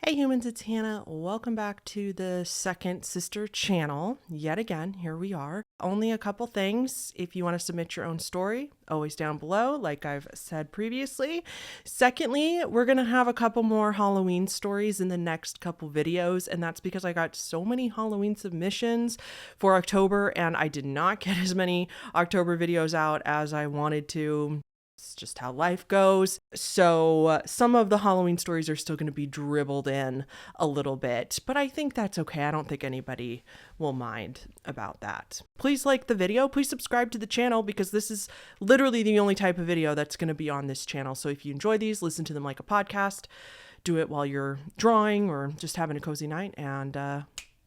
Hey humans, it's Hannah. Welcome back to the second sister channel. Yet again, here we are. Only a couple things. If you want to submit your own story, always down below, like I've said previously. Secondly, we're going to have a couple more Halloween stories in the next couple videos, and that's because I got so many Halloween submissions for October, and I did not get as many October videos out as I wanted to. It's just how life goes. So some of the Halloween stories are still going to be dribbled in a little bit, but I think that's okay. I don't think anybody will mind about that. Please like the video. Please subscribe to the channel because this is literally the only type of video that's going to be on this channel. So if you enjoy these, listen to them like a podcast, do it while you're drawing or just having a cozy night, and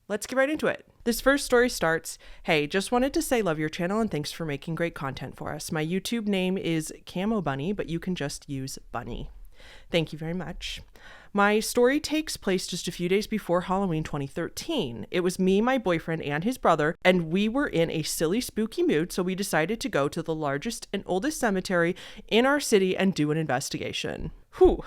let's get right into it. This first story starts, "Hey, just wanted to say love your channel and thanks for making great content for us. My YouTube name is Camo Bunny, but you can just use Bunny. Thank you very much. My story takes place just a few days before Halloween 2013. It was me, my boyfriend, and his brother, and we were in a silly, spooky mood, so we decided to go to the largest and oldest cemetery in our city and do an investigation. Whew,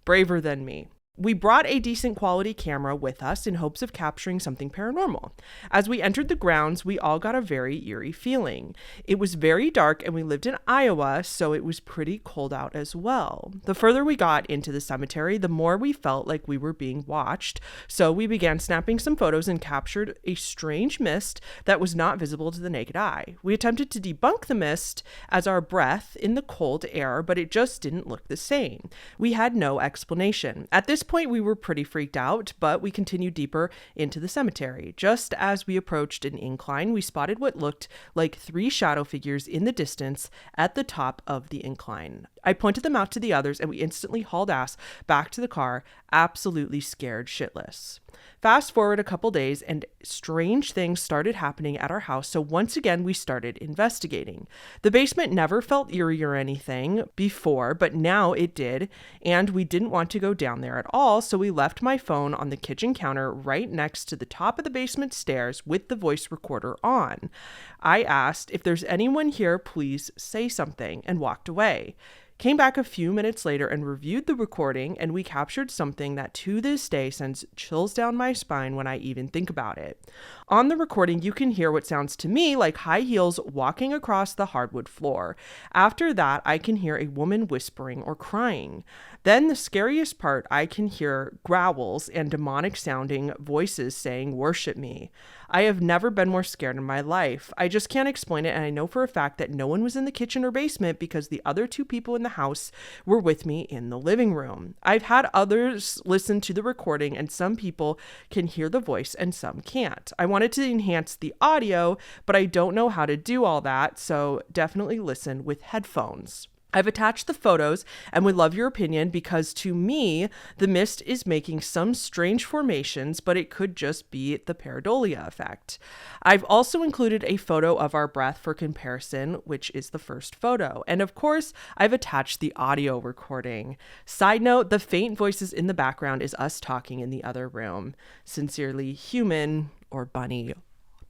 braver than me. We brought a decent quality camera with us in hopes of capturing something paranormal. As we entered the grounds, we all got a very eerie feeling. It was very dark and we lived in Iowa, so it was pretty cold out as well. The further we got into the cemetery, the more we felt like we were being watched, so we began snapping some photos and captured a strange mist that was not visible to the naked eye. We attempted to debunk the mist as our breath in the cold air, but it just didn't look the same. We had no explanation. At this point, we were pretty freaked out, but we continued deeper into the cemetery. Just as we approached an incline, we spotted what looked like 3 shadow figures in the distance at the top of the incline. I pointed them out to the others and we instantly hauled ass back to the car, absolutely scared shitless. Fast forward a couple days and strange things started happening at our house, so once again we started investigating. The basement never felt eerie or anything before, but now it did, and we didn't want to go down there at all, so we left my phone on the kitchen counter right next to the top of the basement stairs with the voice recorder on. I asked, if there's anyone here, please say something, and walked away. Came back a few minutes later and reviewed the recording, and we captured something that to this day sends chills down my spine when I even think about it. On the recording, you can hear what sounds to me like high heels walking across the hardwood floor. After that, I can hear a woman whispering or crying. Then the scariest part, I can hear growls and demonic sounding voices saying, "Worship me." I have never been more scared in my life. I just can't explain it, and I know for a fact that no one was in the kitchen or basement because the other 2 people in the house were with me in the living room. I've had others listen to the recording, and some people can hear the voice and some can't. I wanted to enhance the audio, but I don't know how to do all that, so definitely listen with headphones. I've attached the photos and would love your opinion because to me, the mist is making some strange formations, but it could just be the pareidolia effect. I've also included a photo of our breath for comparison, which is the first photo. And of course, I've attached the audio recording. Side note, the faint voices in the background is us talking in the other room. Sincerely, Human or Bunny.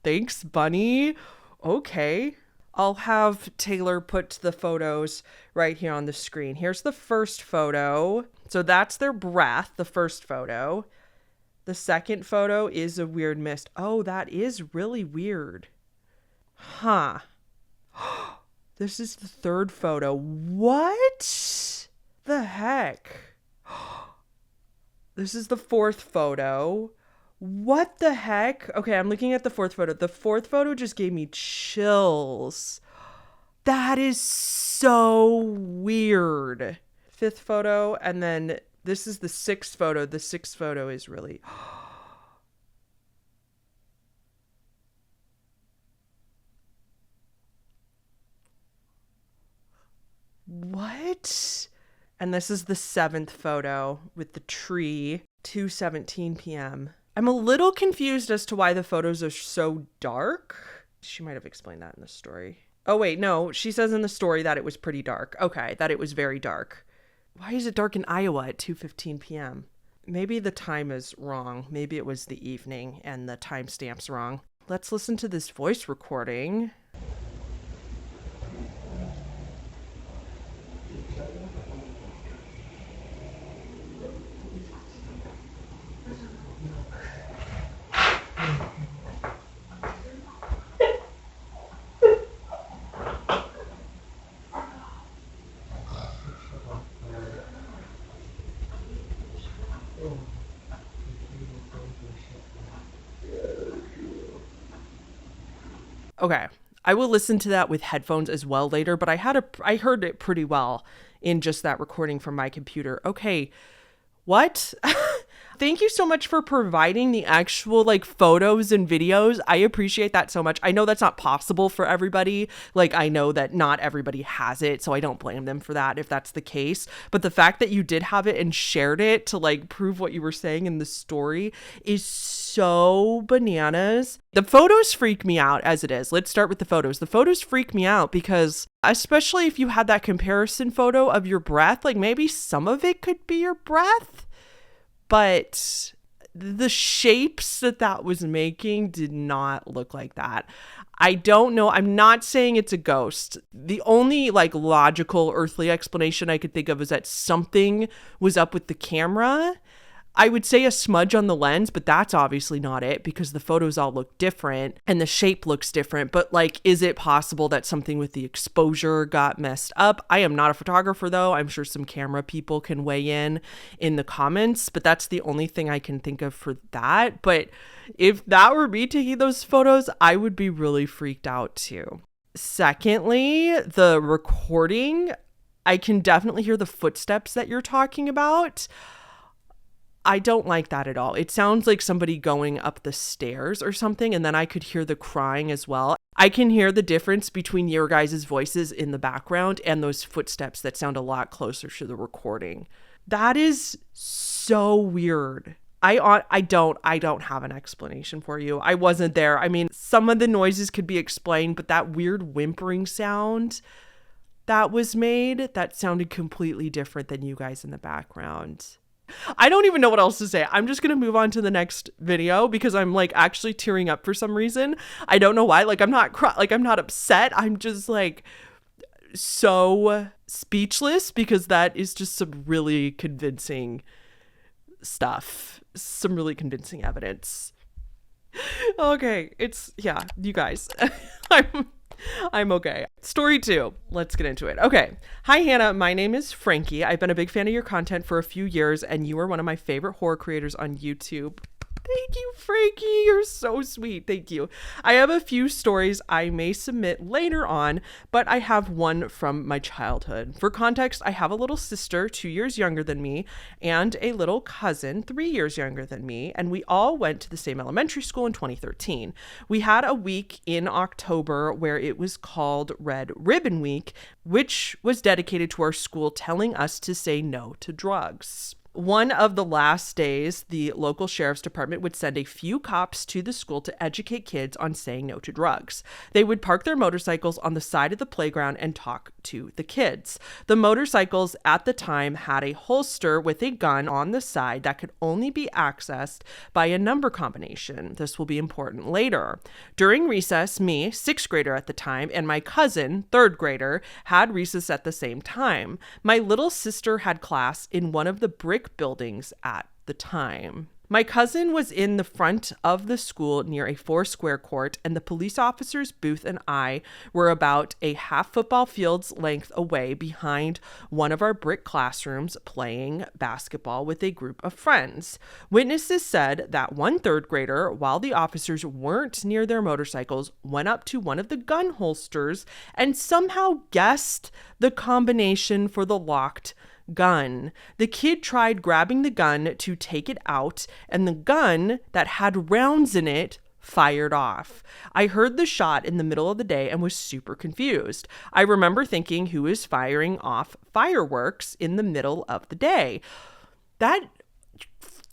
Thanks, Bunny. Okay. I'll have Taylor put the photos right here on the screen. Here's the first photo. So that's their breath, the first photo. The second photo is a weird mist. Oh, that is really weird. Huh. This is the third photo. What the heck? This is the fourth photo. What the heck? Okay, I'm looking at the fourth photo. The fourth photo just gave me chills. That is so weird. Fifth photo, and then this is the sixth photo. The sixth photo is really... What? And this is the seventh photo with the tree, 2:17 p.m. I'm a little confused as to why the photos are so dark. She might have explained that in the story. Oh, wait, no. She says in the story that it was pretty dark. Okay, that it was very dark. Why is it dark in Iowa at 2:15 p.m.? Maybe the time is wrong. Maybe it was the evening and the timestamp's wrong. Let's listen to this voice recording. Okay. I will listen to that with headphones as well later, but I heard it pretty well in just that recording from my computer. Okay. What? Thank you so much for providing the actual like photos and videos. I appreciate that so much. I know that's not possible for everybody. Like, I know that not everybody has it, so I don't blame them for that if that's the case. But the fact that you did have it and shared it to like prove what you were saying in the story is so bananas. The photos freak me out as it is. Let's start with the photos. The photos freak me out because, especially if you had that comparison photo of your breath, like maybe some of it could be your breath, but the shapes that was making did not look like that. I don't know. I'm not saying it's a ghost. The only like logical earthly explanation I could think of is that something was up with the camera. I would say a smudge on the lens, but that's obviously not it because the photos all look different and the shape looks different. But like, is it possible that something with the exposure got messed up? I am not a photographer though. I'm sure some camera people can weigh in the comments, but that's the only thing I can think of for that. But if that were me taking those photos, I would be really freaked out too. Secondly, the recording, I can definitely hear the footsteps that you're talking about. I don't like that at all. It sounds like somebody going up the stairs or something, and then I could hear the crying as well. I can hear the difference between your guys' voices in the background and those footsteps that sound a lot closer to the recording. That is so weird. I don't have an explanation for you. I wasn't there. I mean, some of the noises could be explained, but that weird whimpering sound that was made, that sounded completely different than you guys in the background. I don't even know what else to say. I'm just going to move on to the next video because I'm like actually tearing up for some reason. I don't know why. Like I'm not upset. I'm just like so speechless because that is just some really convincing stuff. Some really convincing evidence. Okay, yeah, you guys. I'm okay. Story 2. Let's get into it. Okay. Hi, Hannah. My name is Frankie. I've been a big fan of your content for a few years, and you are one of my favorite horror creators on YouTube. Thank you, Frankie. You're so sweet. Thank you. I have a few stories I may submit later on, but I have one from my childhood. For context, I have a little sister 2 years younger than me and a little cousin 3 years younger than me, and we all went to the same elementary school in 2013. We had a week in October where it was called Red Ribbon Week, which was dedicated to our school telling us to say no to drugs. One of the last days, the local sheriff's department would send a few cops to the school to educate kids on saying no to drugs. They would park their motorcycles on the side of the playground and talk to the kids. The motorcycles at the time had a holster with a gun on the side that could only be accessed by a number combination. This will be important later. During recess, me, 6th grader at the time, and my cousin, 3rd grader, had recess at the same time. My little sister had class in one of the brick buildings at the time. My cousin was in the front of the school near a 4-square court, and the police officer's booth and I were about a half football field's length away behind one of our brick classrooms playing basketball with a group of friends. Witnesses said that one 3rd grader, while the officers weren't near their motorcycles, went up to one of the gun holsters and somehow guessed the combination for the locked gun. The kid tried grabbing the gun to take it out, and the gun that had rounds in it fired off. I heard the shot in the middle of the day and was super confused. I remember thinking, who is firing off fireworks in the middle of the day? That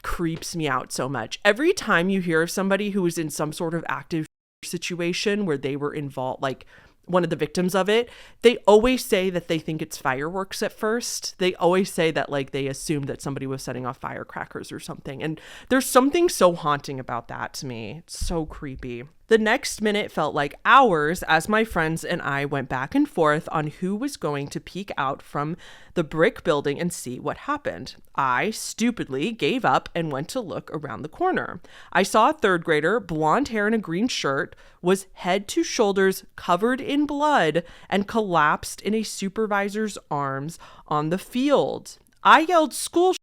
creeps me out so much. Every time you hear of somebody who is in some sort of active situation where they were involved, like one of the victims of it, they always say that they think it's fireworks at first. They always say that like they assumed that somebody was setting off firecrackers or something. And there's something so haunting about that to me. It's so creepy. The next minute felt like hours as my friends and I went back and forth on who was going to peek out from the brick building and see what happened. I stupidly gave up and went to look around the corner. I saw a 3rd grader, blonde hair and a green shirt, was head to shoulders covered in blood and collapsed in a supervisor's arms on the field. I yelled, "School!"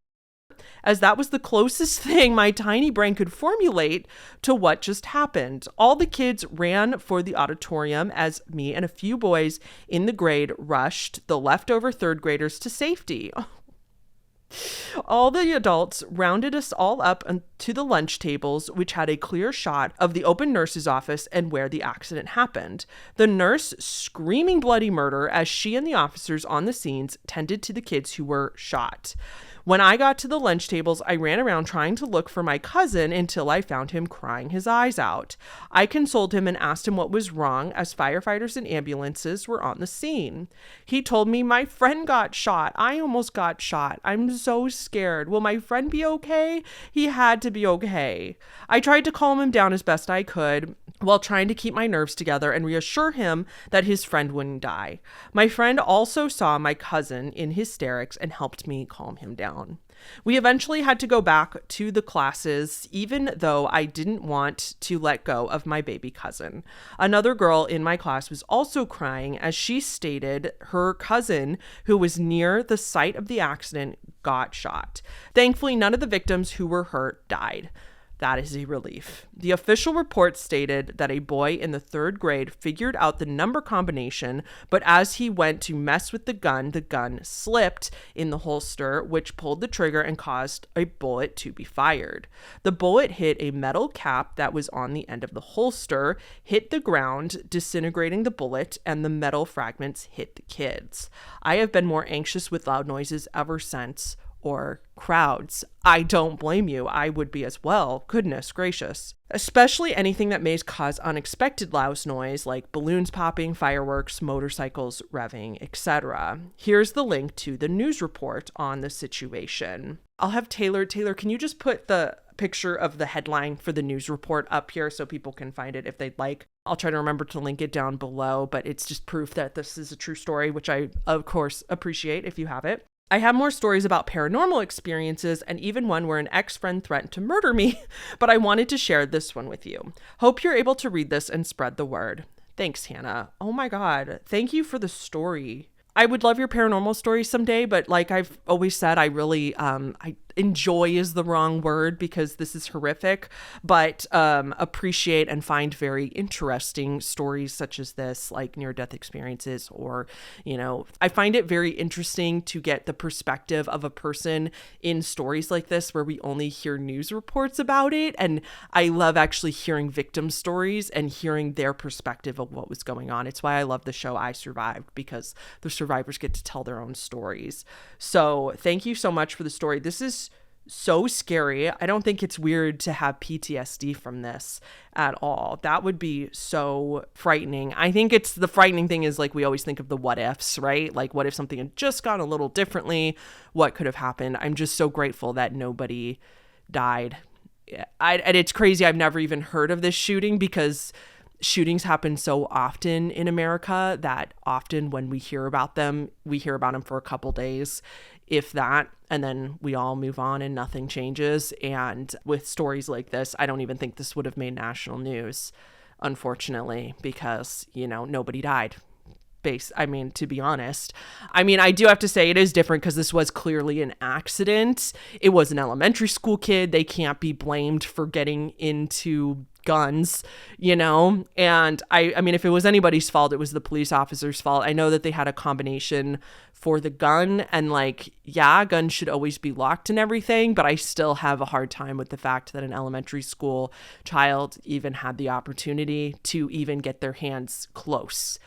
as that was the closest thing my tiny brain could formulate to what just happened. All the kids ran for the auditorium as me and a few boys in the grade rushed the leftover third graders to safety. All the adults rounded us all up to the lunch tables, which had a clear shot of the open nurse's office and where the accident happened. The nurse screaming bloody murder as she and the officers on the scenes tended to the kids who were shot. When I got to the lunch tables, I ran around trying to look for my cousin until I found him crying his eyes out. I consoled him and asked him what was wrong as firefighters and ambulances were on the scene. He told me, "My friend got shot. I almost got shot. I'm so scared. Will my friend be okay?" He had to be okay. I tried to calm him down as best I could while trying to keep my nerves together and reassure him that his friend wouldn't die. My friend also saw my cousin in hysterics and helped me calm him down. We eventually had to go back to the classes, even though I didn't want to let go of my baby cousin. Another girl in my class was also crying as she stated her cousin, who was near the site of the accident, got shot. Thankfully, none of the victims who were hurt died. That is a relief. The official report stated that a boy in the third grade figured out the number combination, but as he went to mess with the gun slipped in the holster, which pulled the trigger and caused a bullet to be fired. The bullet hit a metal cap that was on the end of the holster, hit the ground, disintegrating the bullet, and the metal fragments hit the kids. I have been more anxious with loud noises ever since, or crowds. I don't blame you. I would be as well. Goodness gracious. Especially anything that may cause unexpected loud noise like balloons popping, fireworks, motorcycles revving, etc. Here's the link to the news report on the situation. I'll have Taylor, can you just put the picture of the headline for the news report up here so people can find it if they'd like? I'll try to remember to link it down below, but it's just proof that this is a true story, which I, of course, appreciate if you have it. I have more stories about paranormal experiences and even one where an ex-friend threatened to murder me, but I wanted to share this one with you. Hope you're able to read this and spread the word. Thanks, Hannah. Oh my God. Thank you for the story. I would love your paranormal stories someday, but like I've always said, I really, I enjoy is the wrong word because this is horrific, but appreciate and find very interesting stories such as this, like near-death experiences, or, I find it very interesting to get the perspective of a person in stories like this where we only hear news reports about it. And I love actually hearing victim stories and hearing their perspective of what was going on. It's why I love the show I Survived, because the survivors get to tell their own stories. So thank you so much for the story. This is so scary. I don't think it's weird to have PTSD from this at all. That would be so frightening. I think it's the frightening thing is like we always think of the what ifs, right? Like what if something had just gone a little differently? What could have happened? I'm just so grateful that nobody died. And it's crazy. I've never even heard of this shooting because shootings happen so often in America that often when we hear about them, we hear about them for a couple days, if that, and then we all move on and nothing changes. And with stories like this, I don't even think this would have made national news, unfortunately, because, nobody died. To be honest. I do have to say it is different because this was clearly an accident. It was an elementary school kid. They can't be blamed for getting into guns, and if it was anybody's fault, it was the police officer's fault. I know that they had a combination for the gun, and guns should always be locked and everything, but I still have a hard time with the fact that an elementary school child even had the opportunity to even get their hands close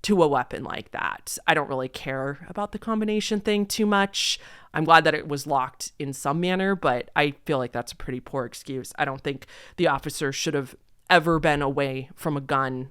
to a weapon like that. I don't really care about the combination thing too much. I'm glad that it was locked in some manner, but I feel like that's a pretty poor excuse. I don't think the officer should have ever been away from a gun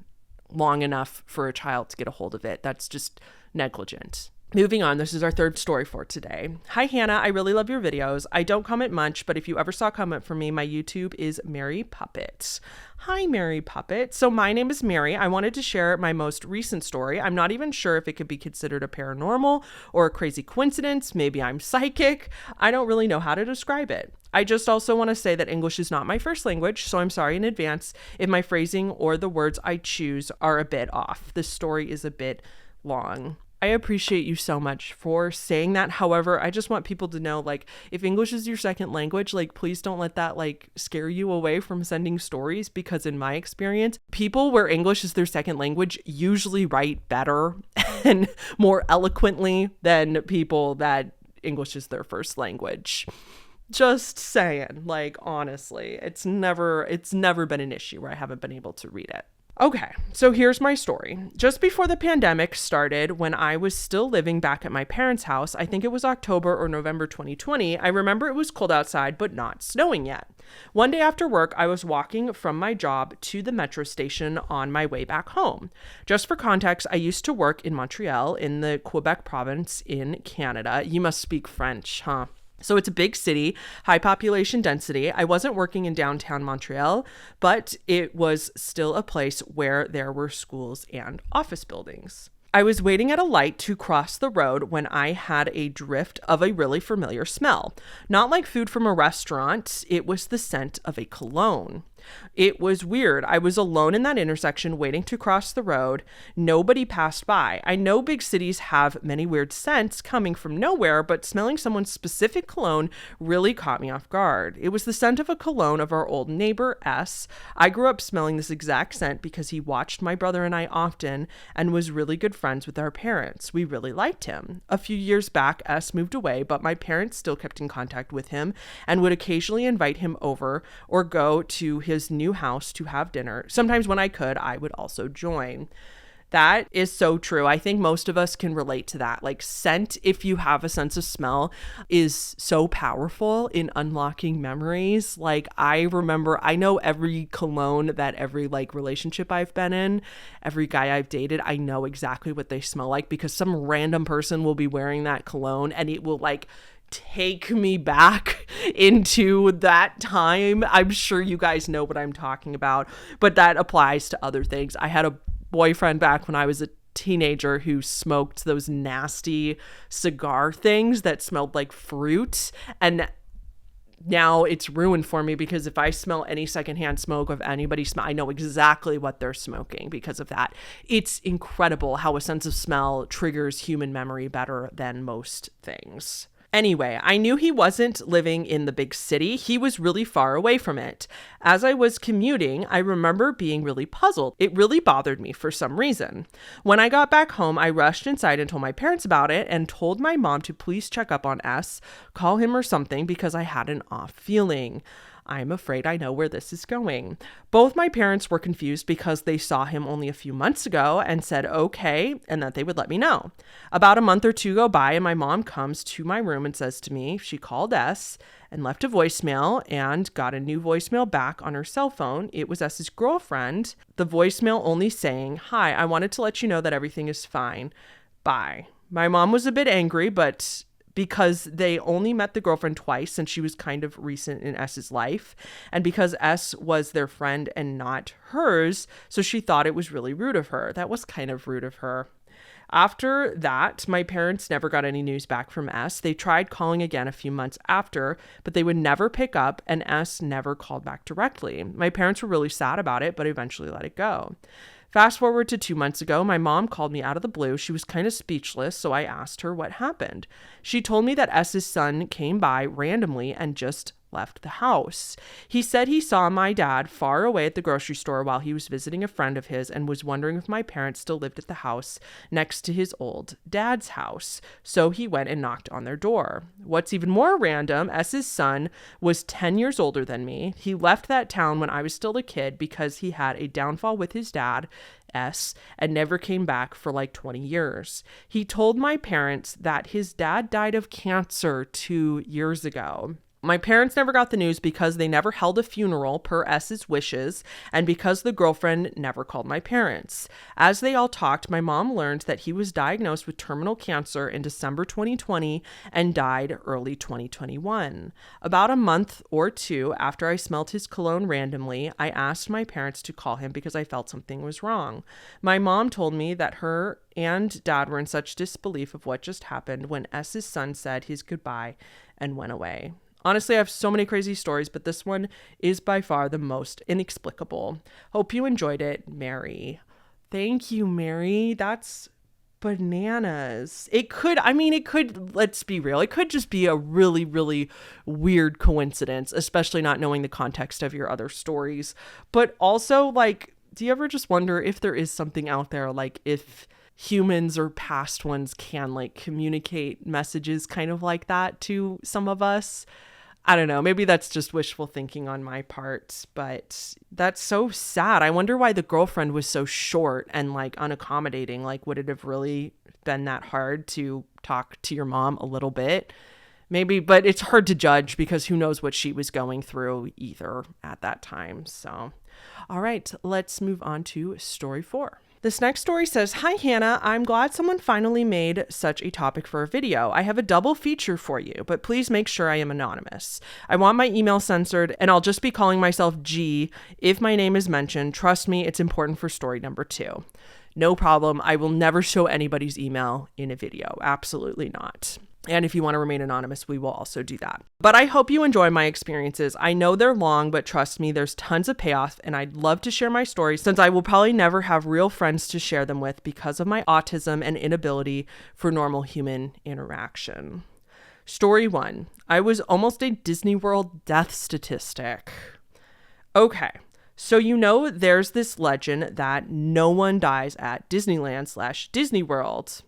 long enough for a child to get a hold of it. That's just negligent. Moving on, this is our third story for today. Hi, Hannah. I really love your videos. I don't comment much, but if you ever saw a comment from me, my YouTube is Mary Puppet. Hi, Mary Puppet. So my name is Mary. I wanted to share my most recent story. I'm not even sure if it could be considered a paranormal or a crazy coincidence. Maybe I'm psychic. I don't really know how to describe it. I just also want to say that English is not my first language, so I'm sorry in advance if my phrasing or the words I choose are a bit off. This story is a bit long. I appreciate you so much for saying that. However, I just want people to know, like, if English is your second language, like, please don't let that, like, scare you away from sending stories, because in my experience, people where English is their second language usually write better and more eloquently than people that English is their first language. Just saying, like, honestly, it's never been an issue where I haven't been able to read it. Okay, so here's my story. Just before the pandemic started, when I was still living back at my parents' house, I think it was October or November 2020, I remember it was cold outside, but not snowing yet. One day after work, I was walking from my job to the metro station on my way back home. Just for context, I used to work in Montreal in the Quebec province in Canada. You must speak French, huh? So it's a big city, high population density. I wasn't working in downtown Montreal, but it was still a place where there were schools and office buildings. I was waiting at a light to cross the road when I had a drift of a really familiar smell. Not like food from a restaurant, it was the scent of a cologne. It was weird. I was alone in that intersection waiting to cross the road. Nobody passed by. I know big cities have many weird scents coming from nowhere, but smelling someone's specific cologne really caught me off guard. It was the scent of a cologne of our old neighbor, S. I grew up smelling this exact scent because he watched my brother and I often and was really good friends with our parents. We really liked him. A few years back, S moved away, but my parents still kept in contact with him and would occasionally invite him over or go to his new house to have dinner. Sometimes when I could, I would also join. That is so true. I think most of us can relate to that. Like, scent, if you have a sense of smell, is so powerful in unlocking memories. Like, I know every cologne that every like relationship I've been in, every guy I've dated, I know exactly what they smell like because some random person will be wearing that cologne and it will like take me back into that time. I'm sure you guys know what I'm talking about, but that applies to other things. I had a boyfriend back when I was a teenager who smoked those nasty cigar things that smelled like fruit, and now it's ruined for me because if I smell any secondhand smoke of anybody, I know exactly what they're smoking because of that. It's incredible how a sense of smell triggers human memory better than most things. Anyway, I knew he wasn't living in the big city. He was really far away from it. As I was commuting, I remember being really puzzled. It really bothered me for some reason. When I got back home, I rushed inside and told my parents about it and told my mom to please check up on S, call him or something because I had an off feeling. I'm afraid I know where this is going. Both my parents were confused because they saw him only a few months ago and said okay, and that they would let me know. About a month or two go by and my mom comes to my room and says to me she called S and left a voicemail and got a new voicemail back on her cell phone. It was S's girlfriend. The voicemail only saying, "Hi, I wanted to let you know that everything is fine. Bye." My mom was a bit angry, but because they only met the girlfriend twice and she was kind of recent in S's life, and because S was their friend and not hers, so she thought it was really rude of her. That was kind of rude of her. After that, my parents never got any news back from S. They tried calling again a few months after, but they would never pick up, and S never called back directly. My parents were really sad about it, but eventually let it go. Fast forward to 2 months ago, my mom called me out of the blue. She was kind of speechless, so I asked her what happened. She told me that S's son came by randomly and just left the house. He said he saw my dad far away at the grocery store while he was visiting a friend of his and was wondering if my parents still lived at the house next to his old dad's house. So he went and knocked on their door. What's even more random, S's son was 10 years older than me. He left that town when I was still a kid because he had a downfall with his dad, S, and never came back for like 20 years. He told my parents that his dad died of cancer 2 years ago. My parents never got the news because they never held a funeral per S's wishes and because the girlfriend never called my parents. As they all talked, my mom learned that he was diagnosed with terminal cancer in December 2020 and died early 2021. About a month or two after I smelled his cologne randomly, I asked my parents to call him because I felt something was wrong. My mom told me that her and dad were in such disbelief of what just happened when S's son said his goodbye and went away. Honestly, I have so many crazy stories, but this one is by far the most inexplicable. Hope you enjoyed it, Mary. Thank you, Mary. That's Bananas. Let's be real. It could just be a really, really weird coincidence, especially not knowing the context of your other stories. But also, like, do you ever just wonder if there is something out there, like if humans or past ones can like communicate messages kind of like that to some of us? I don't know. Maybe that's just wishful thinking on my part, but that's so sad. I wonder why the girlfriend was so short and like unaccommodating. Like, would it have really been that hard to talk to your mom a little bit? Maybe, but it's hard to judge because who knows what she was going through either at that time. So, all right, let's move on to story 4. This next story says, "Hi, Hannah. I'm glad someone finally made such a topic for a video. I have a double feature for you, but please make sure I am anonymous. I want my email censored, and I'll just be calling myself G if my name is mentioned. Trust me, it's important for story number 2. No problem. I will never show anybody's email in a video. Absolutely not. And if you want to remain anonymous, we will also do that. But I hope you enjoy my experiences. I know they're long, but trust me, there's tons of payoff, and I'd love to share my stories since I will probably never have real friends to share them with because of my autism and inability for normal human interaction." Story 1. I was almost a Disney World death statistic. Okay. So there's this legend that no one dies at Disneyland/Disney World.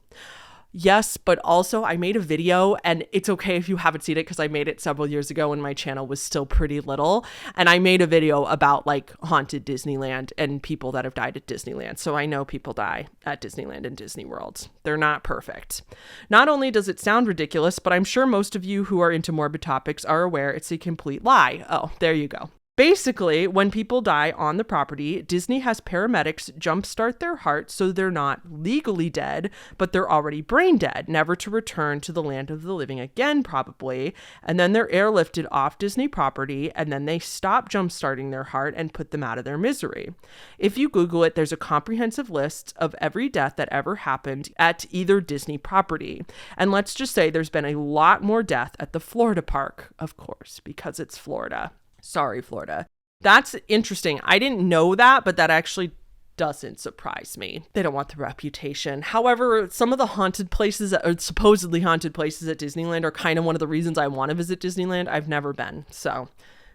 Yes, but also I made a video, and it's okay if you haven't seen it because I made it several years ago when my channel was still pretty little. And I made a video about like haunted Disneyland and people that have died at Disneyland. So I know people die at Disneyland and Disney World. They're not perfect. Not only does it sound ridiculous, but I'm sure most of you who are into morbid topics are aware it's a complete lie. Oh, there you go. Basically, when people die on the property, Disney has paramedics jumpstart their heart so they're not legally dead, but they're already brain dead, never to return to the land of the living again, probably. And then they're airlifted off Disney property, and then they stop jumpstarting their heart and put them out of their misery. If you Google it, there's a comprehensive list of every death that ever happened at either Disney property. And let's just say there's been a lot more death at the Florida park, of course, because it's Florida. Sorry, Florida. That's interesting. I didn't know that, but that actually doesn't surprise me. They don't want the reputation. However, some of the haunted places, or supposedly haunted places at Disneyland, are kind of one of the reasons I want to visit Disneyland. I've never been, so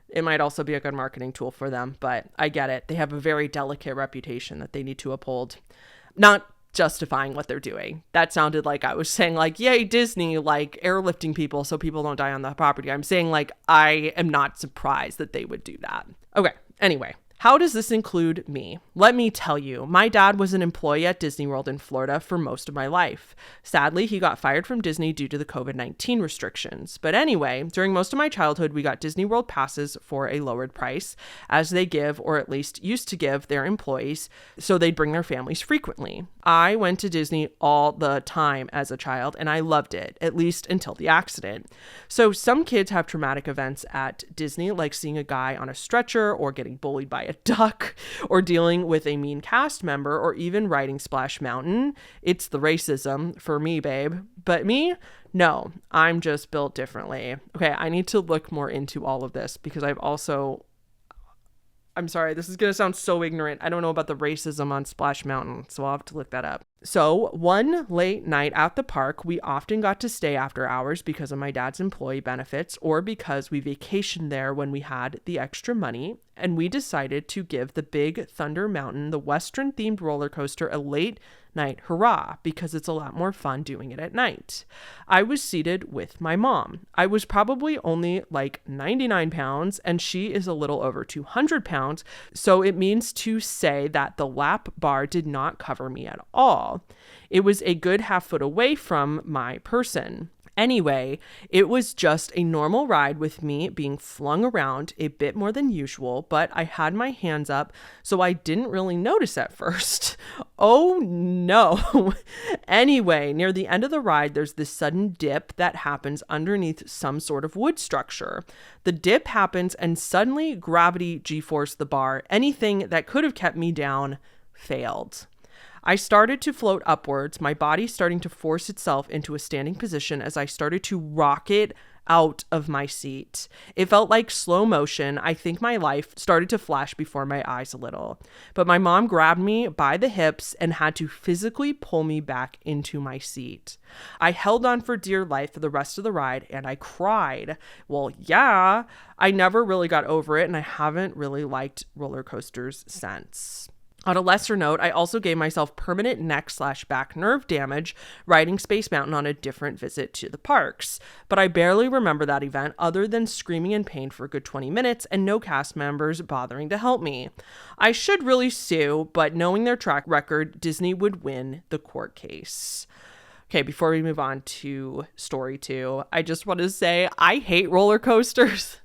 it might also be a good marketing tool for them, but I get it. They have a very delicate reputation that they need to uphold. Not justifying what they're doing. That sounded like I was saying like, yay, Disney, like airlifting people so people don't die on the property. I'm saying like, I am not surprised that they would do that. Okay, anyway. How does this include me? Let me tell you, my dad was an employee at Disney World in Florida for most of my life. Sadly, he got fired from Disney due to the COVID-19 restrictions. But anyway, during most of my childhood, we got Disney World passes for a lowered price, as they give, or at least used to give, their employees, so they'd bring their families frequently. I went to Disney all the time as a child, and I loved it, at least until the accident. So some kids have traumatic events at Disney, like seeing a guy on a stretcher, or getting bullied by a duck, or dealing with a mean cast member, or even riding Splash Mountain. It's the racism for me, babe. But me? No, I'm just built differently. Okay, I need to look more into all of this because I'm sorry, this is going to sound so ignorant. I don't know about the racism on Splash Mountain, so I'll have to look that up. So one late night at the park, we often got to stay after hours because of my dad's employee benefits or because we vacationed there when we had the extra money. And we decided to give the Big Thunder Mountain, the Western themed roller coaster, a late night hurrah because it's a lot more fun doing it at night. I was seated with my mom. I was probably only like 99 pounds and she is a little over 200 pounds. So it means to say that the lap bar did not cover me at all. It was a good half foot away from my person. Anyway, it was just a normal ride with me being flung around a bit more than usual, but I had my hands up, so I didn't really notice at first. Oh no. Anyway, near the end of the ride, there's this sudden dip that happens underneath some sort of wood structure. The dip happens and suddenly gravity G-force the bar. Anything that could have kept me down failed. I started to float upwards, my body starting to force itself into a standing position as I started to rocket out of my seat. It felt like slow motion. I think my life started to flash before my eyes a little. But my mom grabbed me by the hips and had to physically pull me back into my seat. I held on for dear life for the rest of the ride and I cried. Well, yeah, I never really got over it and I haven't really liked roller coasters since. On a lesser note, I also gave myself permanent neck/back nerve damage riding Space Mountain on a different visit to the parks. But I barely remember that event other than screaming in pain for a good 20 minutes and no cast members bothering to help me. I should really sue, but knowing their track record, Disney would win the court case. Okay, before we move on to story 2, I just want to say I hate roller coasters.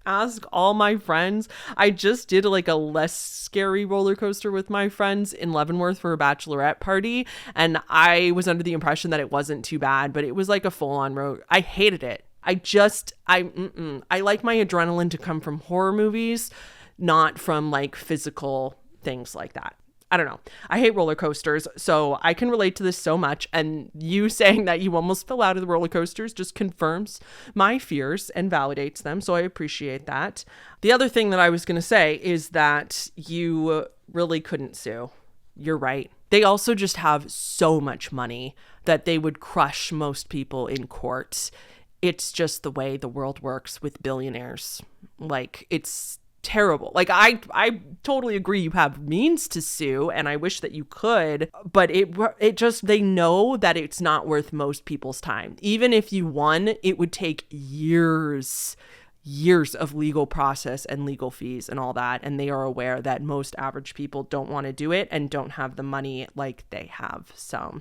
Ask all my friends. I just did like a less scary roller coaster with my friends in Leavenworth for a bachelorette party. And I was under the impression that it wasn't too bad, but it was like a full-on road. I hated it. I like my adrenaline to come from horror movies, not from like physical things like that. I don't know. I hate roller coasters, so I can relate to this so much. And you saying that you almost fell out of the roller coasters just confirms my fears and validates them. So I appreciate that. The other thing that I was going to say is that you really couldn't sue. You're right. They also just have so much money that they would crush most people in court. It's just the way the world works with billionaires. Like, it's terrible. Like, I totally agree you have means to sue and I wish that you could, but it just, they know that it's not worth most people's time. Even if you won, it would take years of legal process and legal fees and all that. And they are aware that most average people don't want to do it and don't have the money like they have. So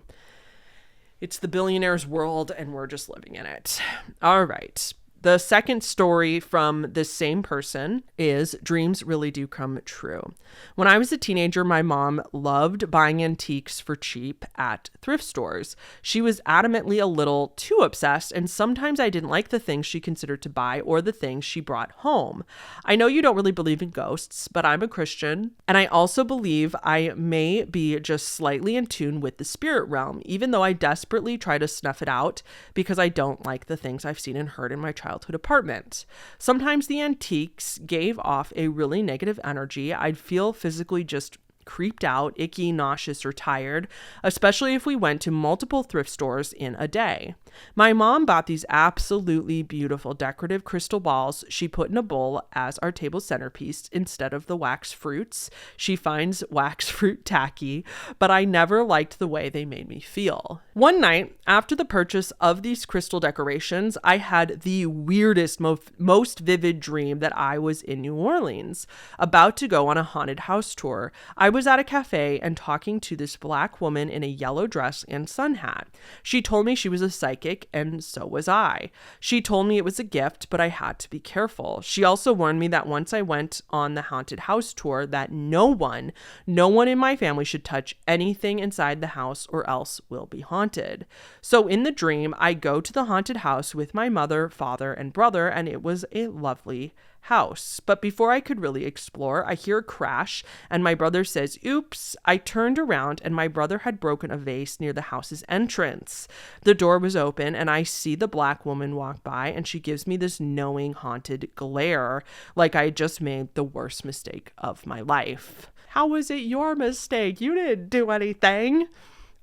it's the billionaires' world and we're just living in it. All right. The second story from this same person is dreams really do come true. When I was a teenager, my mom loved buying antiques for cheap at thrift stores. She was adamantly a little too obsessed, and sometimes I didn't like the things she considered to buy or the things she brought home. I know you don't really believe in ghosts, but I'm a Christian, and I also believe I may be just slightly in tune with the spirit realm, even though I desperately try to snuff it out because I don't like the things I've seen and heard in my childhood apartment. Sometimes the antiques gave off a really negative energy. I'd feel physically just creeped out, icky, nauseous, or tired, especially if we went to multiple thrift stores in a day. My mom bought these absolutely beautiful decorative crystal balls she put in a bowl as our table centerpiece instead of the wax fruits. She finds wax fruit tacky, but I never liked the way they made me feel. One night, after the purchase of these crystal decorations, I had the weirdest, most vivid dream that I was in New Orleans, about to go on a haunted house tour. I was at a cafe and talking to this black woman in a yellow dress and sun hat. She told me she was a psychic, and so was I. She told me it was a gift, but I had to be careful. She also warned me that once I went on the haunted house tour, that no one in my family should touch anything inside the house or else will be haunted. So in the dream, I go to the haunted house with my mother, father, and brother, and it was a lovely house. But before I could really explore, I hear a crash and my brother says, "Oops." I turned around and my brother had broken a vase near the house's entrance. The door was open and I see the black woman walk by and she gives me this knowing, haunted glare, like I had just made the worst mistake of my life. How was it your mistake? You didn't do anything.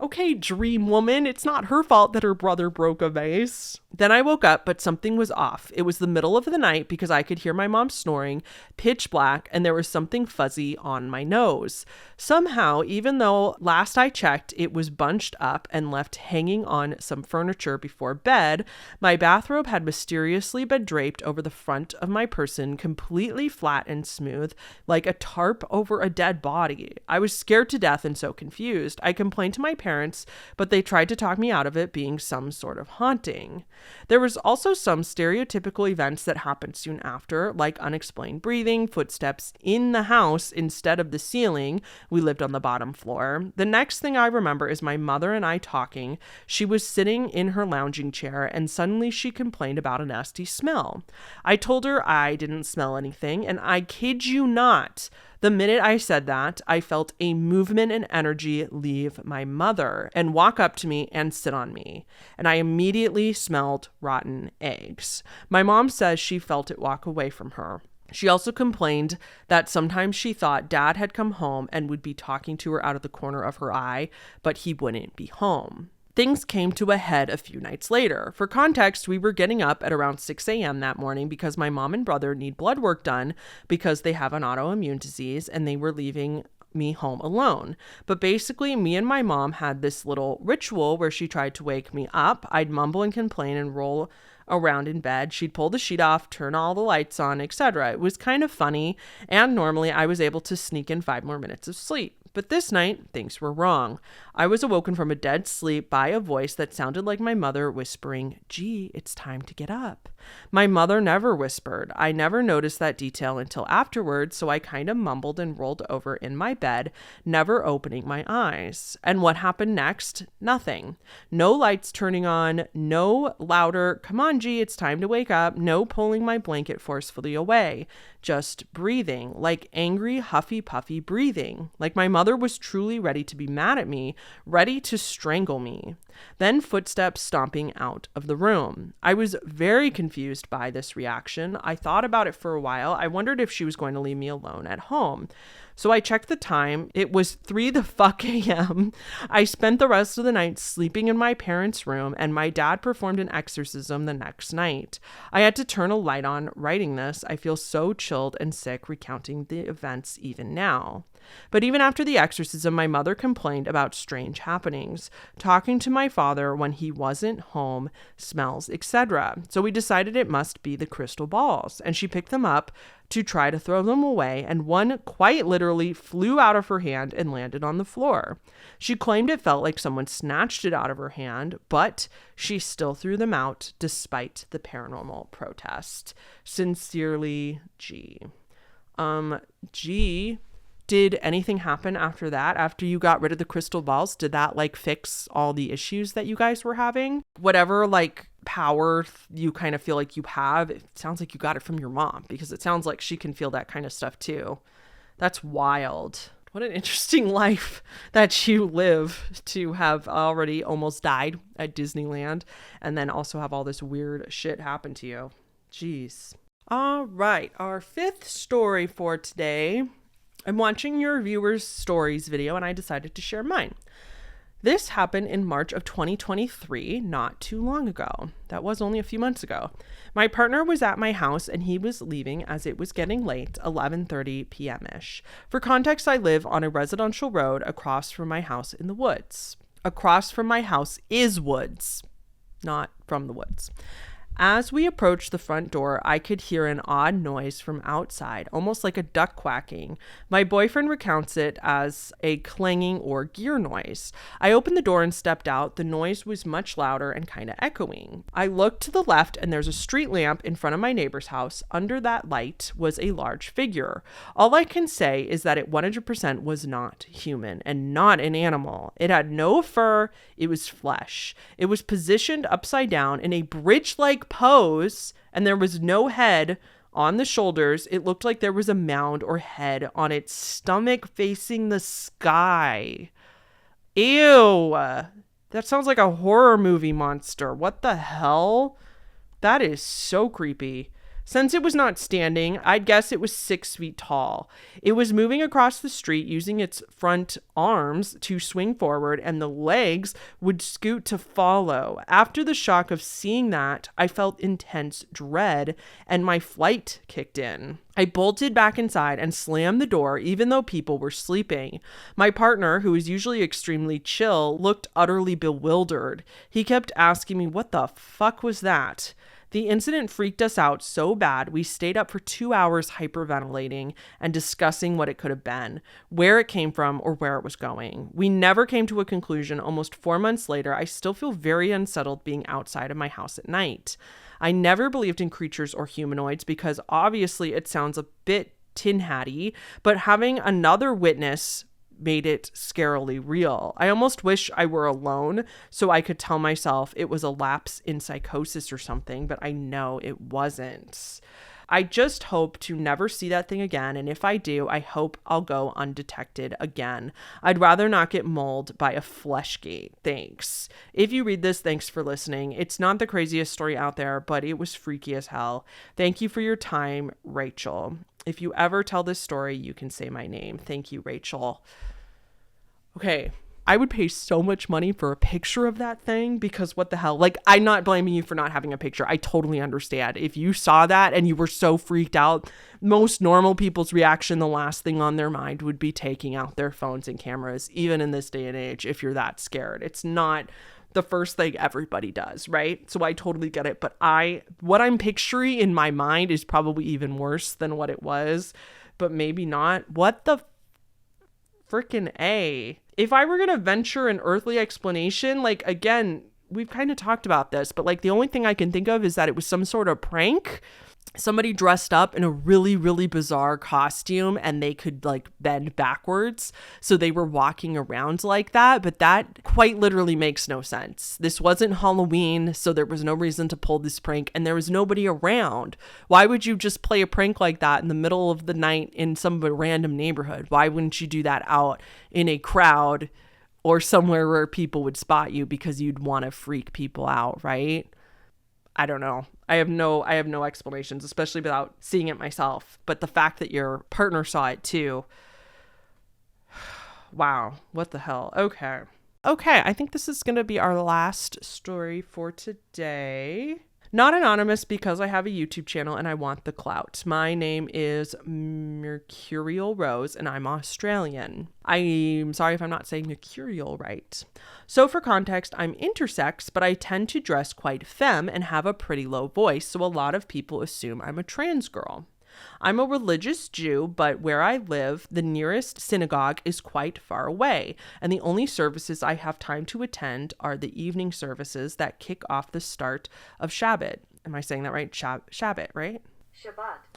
Okay, dream woman, it's not her fault that her brother broke a vase. Then I woke up, but something was off. It was the middle of the night because I could hear my mom snoring, pitch black, and there was something fuzzy on my nose. Somehow, even though last I checked, it was bunched up and left hanging on some furniture before bed, my bathrobe had mysteriously been draped over the front of my person, completely flat and smooth, like a tarp over a dead body. I was scared to death and so confused. I complained to my parents, but they tried to talk me out of it being some sort of haunting. There was also some stereotypical events that happened soon after, like unexplained breathing, footsteps in the house instead of the ceiling. We lived on the bottom floor. The next thing I remember is my mother and I talking. She was sitting in her lounging chair and suddenly she complained about a nasty smell. I told her I didn't smell anything, and I kid you not, the minute I said that, I felt a movement and energy leave my mother. mother and walk up to me and sit on me. And I immediately smelled rotten eggs. My mom says she felt it walk away from her. She also complained that sometimes she thought Dad had come home and would be talking to her out of the corner of her eye, but he wouldn't be home. Things came to a head a few nights later. For context, we were getting up at around 6 a.m. that morning because my mom and brother need blood work done because they have an autoimmune disease, and they were leaving me home alone. But basically, me and my mom had this little ritual where she tried to wake me up. I'd mumble and complain and roll around in bed. She'd pull the sheet off, turn all the lights on, etc. It was kind of funny, and normally I was able to sneak in 5 more minutes of sleep. But this night, things were wrong. I was awoken from a dead sleep by a voice that sounded like my mother whispering, "Gee, it's time to get up." My mother never whispered. I never noticed that detail until afterwards, so I kind of mumbled and rolled over in my bed, never opening my eyes. And what happened next? Nothing. No lights turning on, no louder, "Come on, G, it's time to wake up," no pulling my blanket forcefully away. Just breathing, like angry, huffy, puffy breathing, like my mother was truly ready to be mad at me, ready to strangle me. Then footsteps stomping out of the room. I was very confused by this reaction. I thought about it for a while. I wondered if she was going to leave me alone at home. So I checked the time. It was 3 a.m. I spent the rest of the night sleeping in my parents' room, and my dad performed an exorcism the next night. I had to turn a light on writing this. I feel so chilled and sick recounting the events even now. But even after the exorcism, my mother complained about strange happenings, talking to my father when he wasn't home, smells, etc. So we decided it must be the crystal balls, and she picked them up to try to throw them away, and one quite literally flew out of her hand and landed on the floor. She claimed it felt like someone snatched it out of her hand, but she still threw them out despite the paranormal protest. Sincerely, G. G, did anything happen after that? After you got rid of the crystal balls, did that fix all the issues that you guys were having? Whatever power you kind of feel like you have, it sounds like you got it from your mom, because it sounds like she can feel that kind of stuff too. That's wild. What an interesting life that you live, to have already almost died at Disneyland and then also have all this weird shit happen to you. Jeez. All right, our 5th story for today. I'm watching your viewers' stories video, and I decided to share mine. This happened in March of 2023, not too long ago. That was only a few months ago. My partner was at my house, and he was leaving as it was getting late, 11:30 p.m.-ish. For context, I live on a residential road across from my house in the woods. Across from my house is woods, not from the woods. As we approached the front door, I could hear an odd noise from outside, almost like a duck quacking. My boyfriend recounts it as a clanging or gear noise. I opened the door and stepped out. The noise was much louder and kind of echoing. I looked to the left, and there's a street lamp in front of my neighbor's house. Under that light was a large figure. All I can say is that it 100% was not human and not an animal. It had no fur. It was flesh. It was positioned upside down in a bridge-like pose, and there was no head on the shoulders. It looked like there was a mound or head on its stomach facing the sky. Ew. That sounds like a horror movie monster. What the hell? That is so creepy. Since it was not standing, I'd guess it was 6 feet tall. It was moving across the street using its front arms to swing forward, and the legs would scoot to follow. After the shock of seeing that, I felt intense dread, and my flight kicked in. I bolted back inside and slammed the door, even though people were sleeping. My partner, who is usually extremely chill, looked utterly bewildered. He kept asking me, "What the fuck was that?" The incident freaked us out so bad, we stayed up for 2 hours hyperventilating and discussing what it could have been, where it came from, or where it was going. We never came to a conclusion. Almost 4 months later, I still feel very unsettled being outside of my house at night. I never believed in creatures or humanoids because obviously it sounds a bit tin hatty, but having another witness made it scarily real. I almost wish I were alone so I could tell myself it was a lapse in psychosis or something, but I know it wasn't. I just hope to never see that thing again. And if I do, I hope I'll go undetected again. I'd rather not get mauled by a flesh gate. Thanks. If you read this, thanks for listening. It's not the craziest story out there, but it was freaky as hell. Thank you for your time, Rachel. If you ever tell this story, you can say my name. Thank you, Rachel. Okay. I would pay so much money for a picture of that thing because what the hell? Like, I'm not blaming you for not having a picture. I totally understand. If you saw that and you were so freaked out, most normal people's reaction, the last thing on their mind would be taking out their phones and cameras, even in this day and age, if you're that scared. It's not the first thing everybody does, right? So I totally get it. But what I'm picturing in my mind is probably even worse than what it was, but maybe not. What the freaking A? If I were going to venture an earthly explanation, like, again, we've kind of talked about this, but like the only thing I can think of is that it was some sort of prank. Somebody dressed up in a really, really bizarre costume and they could like bend backwards. So they were walking around like that, but that quite literally makes no sense. This wasn't Halloween, so there was no reason to pull this prank and there was nobody around. Why would you just play a prank like that in the middle of the night in some random neighborhood? Why wouldn't you do that out in a crowd or somewhere where people would spot you because you'd want to freak people out, right? I don't know. I have no explanations, especially without seeing it myself. But the fact that your partner saw it too. Wow. What the hell? Okay. I think this is going to be our last story for today. Not anonymous because I have a YouTube channel and I want the clout. My name is Mercurial Rose and I'm Australian. I'm sorry if I'm not saying Mercurial right. So for context, I'm intersex, but I tend to dress quite femme and have a pretty low voice, so a lot of people assume I'm a trans girl. I'm a religious Jew, but where I live, the nearest synagogue is quite far away, and the only services I have time to attend are the evening services that kick off the start of Shabbat. Am I saying that right? Shabbat, right?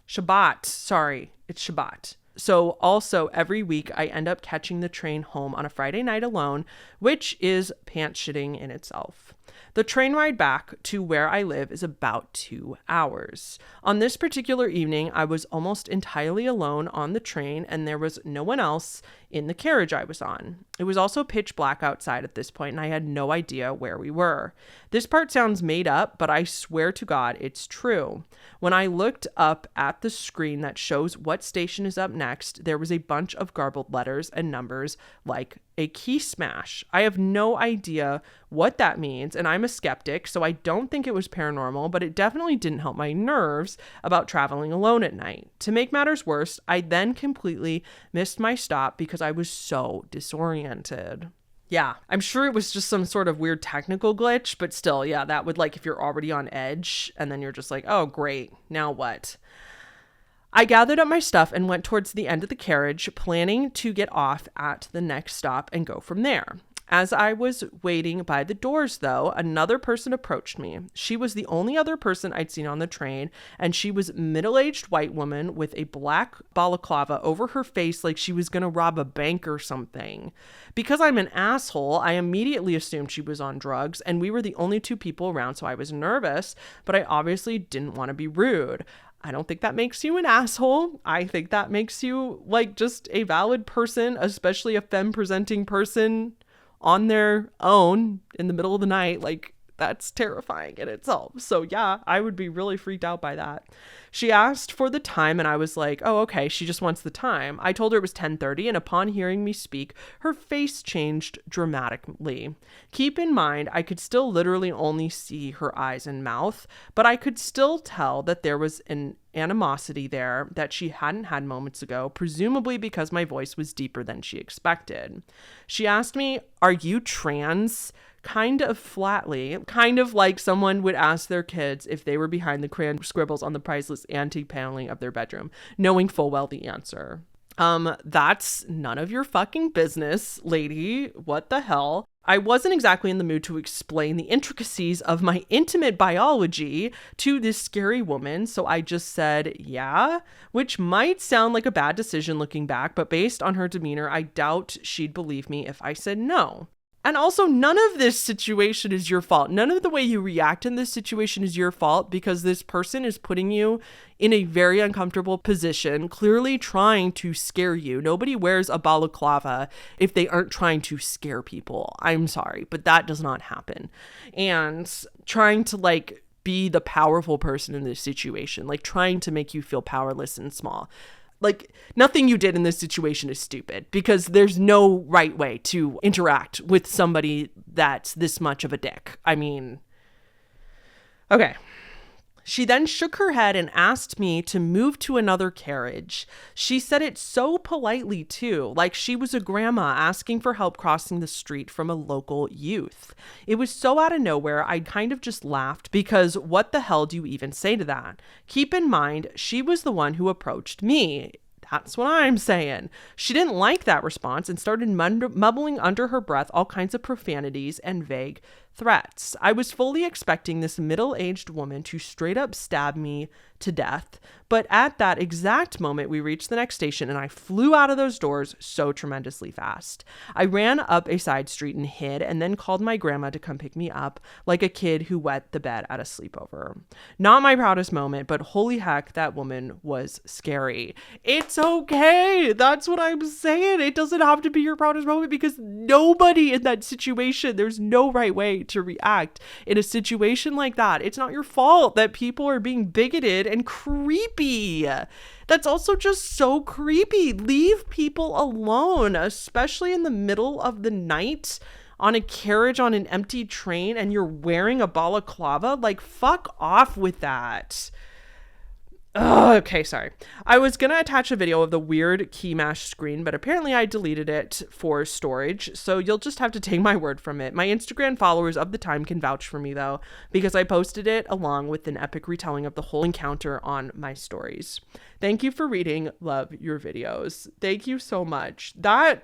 Shabbat. Sorry, it's Shabbat. So also every week I end up catching the train home on a Friday night alone, which is pants shitting in itself. The train ride back to where I live is about 2 hours. On this particular evening, I was almost entirely alone on the train and there was no one else in the carriage I was on. It was also pitch black outside at this point and I had no idea where we were. This part sounds made up, but I swear to God, it's true. When I looked up at the screen that shows what station is up next, there was a bunch of garbled letters and numbers like a key smash. I have no idea what that means, and I'm a skeptic, so I don't think it was paranormal, but it definitely didn't help my nerves about traveling alone at night. To make matters worse, I then completely missed my stop because I was so disoriented. Yeah, I'm sure it was just some sort of weird technical glitch, but still, yeah, that would, like, if you're already on edge and then you're just like, oh, great, now what? I gathered up my stuff and went towards the end of the carriage, planning to get off at the next stop and go from there. As I was waiting by the doors, though, another person approached me. She was the only other person I'd seen on the train, and she was a middle-aged white woman with a black balaclava over her face like she was going to rob a bank or something. Because I'm an asshole, I immediately assumed she was on drugs, and we were the only two people around, so I was nervous, but I obviously didn't want to be rude. I don't think that makes you an asshole. I think that makes you, like, just a valid person, especially a femme-presenting person on their own in the middle of the night. Like, that's terrifying in itself. So yeah, I would be really freaked out by that. She asked for the time and I was like, oh, okay, she just wants the time. I told her it was 10:30 and upon hearing me speak, her face changed dramatically. Keep in mind, I could still literally only see her eyes and mouth, but I could still tell that there was an animosity there that she hadn't had moments ago, presumably because my voice was deeper than she expected. She asked me, are you trans? Kind of flatly, kind of like someone would ask their kids if they were behind the crayon scribbles on the priceless antique paneling of their bedroom, knowing full well the answer. That's none of your fucking business, lady. What the hell? I wasn't exactly in the mood to explain the intricacies of my intimate biology to this scary woman, so I just said, yeah, which might sound like a bad decision looking back, but based on her demeanor, I doubt she'd believe me if I said no. And also, none of this situation is your fault. None of the way you react in this situation is your fault, because this person is putting you in a very uncomfortable position, clearly trying to scare you. Nobody wears a balaclava if they aren't trying to scare people. I'm sorry, but that does not happen. And trying to like be the powerful person in this situation, like trying to make you feel powerless and small. Like, nothing you did in this situation is stupid, because there's no right way to interact with somebody that's this much of a dick. I mean, okay. She then shook her head and asked me to move to another carriage. She said it so politely too, like she was a grandma asking for help crossing the street from a local youth. It was so out of nowhere, I kind of just laughed, because what the hell do you even say to that? Keep in mind, she was the one who approached me. That's what I'm saying. She didn't like that response and started mumbling under her breath all kinds of profanities and vague threats. I was fully expecting this middle-aged woman to straight up stab me to death, but at that exact moment, we reached the next station and I flew out of those doors so tremendously fast. I ran up a side street and hid, and then called my grandma to come pick me up like a kid who wet the bed at a sleepover. Not my proudest moment, but holy heck, that woman was scary. It's okay. That's what I'm saying. It doesn't have to be your proudest moment, because nobody in that situation, there's no right way to react in a situation like that. It's not your fault that people are being bigoted and creepy. That's also just so creepy. Leave people alone, especially in the middle of the night on a carriage on an empty train and you're wearing a balaclava. Like, fuck off with that. Oh, okay, sorry. I was gonna attach a video of the weird key mash screen, but apparently I deleted it for storage, so you'll just have to take my word from it. My Instagram followers of the time can vouch for me, though, because I posted it along with an epic retelling of the whole encounter on my stories. Thank you for reading. Love your videos. Thank you so much. That...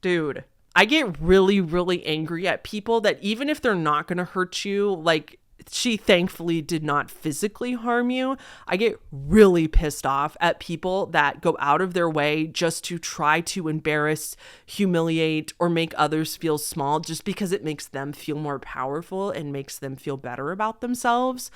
Dude, I get really, really angry at people that even if they're not gonna hurt you, like... She thankfully did not physically harm you. I get really pissed off at people that go out of their way just to try to embarrass, humiliate, or make others feel small just because it makes them feel more powerful and makes them feel better about themselves.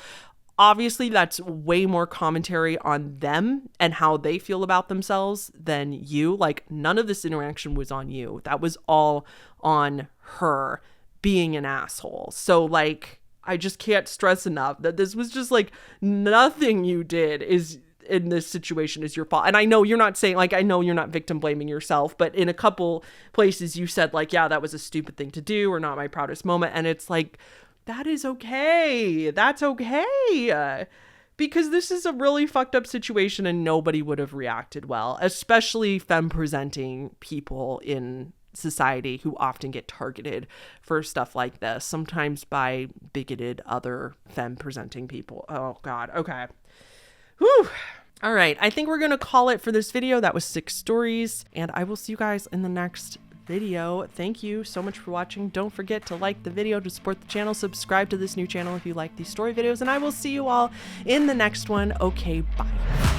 Obviously, that's way more commentary on them and how they feel about themselves than you. Like, none of this interaction was on you. That was all on her being an asshole. So, like... I just can't stress enough that this was just like nothing you did is in this situation is your fault. And I know you're not saying, like, I know you're not victim blaming yourself, but in a couple places you said like, yeah, that was a stupid thing to do or not my proudest moment. And it's like, that is okay. That's okay. Because this is a really fucked up situation and nobody would have reacted well, especially femme presenting people in society who often get targeted for stuff like this, sometimes by bigoted other femme presenting people. Oh God. Okay. Whew. All right. I think we're going to call it for this video. That was 6 stories, and I will see you guys in the next video. Thank you so much for watching. Don't forget to like the video to support the channel. Subscribe to this new channel if you like these story videos, and I will see you all in the next one. Okay. Bye.